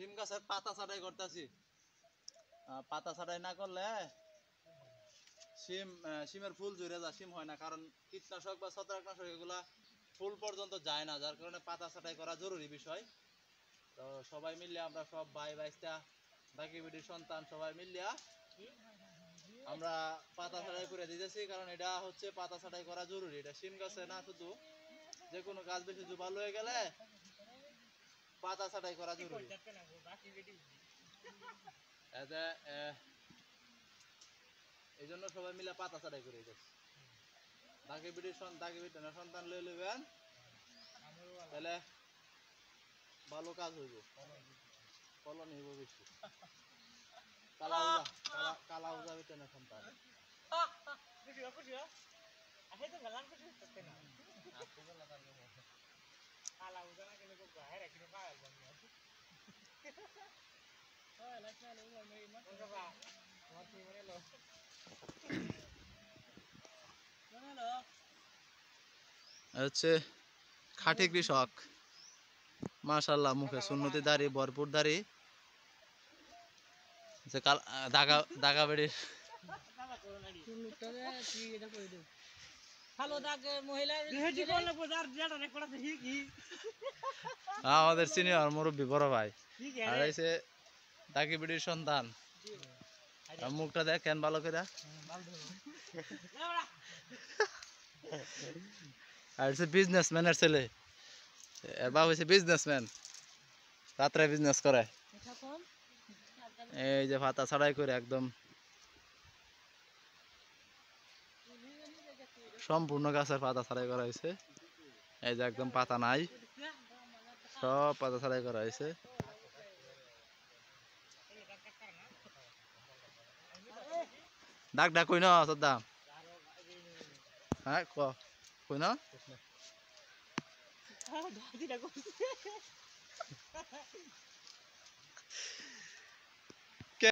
শিম গাছের পাতা ছাটাই করতেছি। পাতা ছাটাই না করলে শিমের ফুল ঝরে যায়, শিম হয় না, কারণ কীটনাশক বা ছত্রাকনাশক এগুলা ফুল পর্যন্ত যায় না, যার কারণে পাতা ছাটাই করা জরুরি বিষয়। তো সবাই মিলে আমরা সব ভাই ভাইস্তা বাকি বিটির সন্তান সবাই মিলিয়া আমরা পাতা ছাটাই করে দিতেছি, কারণ এটা হচ্ছে পাতা ছাটাই করা জরুরি। এটা শিম গাছে না, শুধু যে কোনো গাছ বেশি ভালো হয়ে গেলে পাতা ছাটাই করা জরুরি। এই জন্য সবাই মিলে পাতা ছাটাই করে দিতেছি। বাকি বিটির সন্তান লয়ে নেবেন, তাহলে ভালো কাজ হইব, ফলন হইব বেশি। কালা উজা বিটেনের সন্তান হচ্ছে খাঁটি কৃষক, মাশাআল্লাহ, মুখে সুন্নতি দাড়ি, ভরপুর দাড়ি, যে দাগা বেড়ির আমাদের সিনিয়র মুরব্বী বড় ভাই, আর হইছে দাগি বেড়ির সন্তান। মুখটা দেখেন ভালো করে। আর হচ্ছে বিজনেসম্যানের ছেলে, এর বাবা হচ্ছে বিজনেসম্যান, রাত্রে বিজনেস করে। এই যে পাতা ছাড়াই করে একদম সম্পূর্ণ গাছের পাতা ছাড়াই করা হয়েছে। এই যে একদম পাতা নাই, সব পাতা ছাড়াই করা হয়েছে। ডাক ডাক কই না সদ্দাম, হ্যাঁ কই না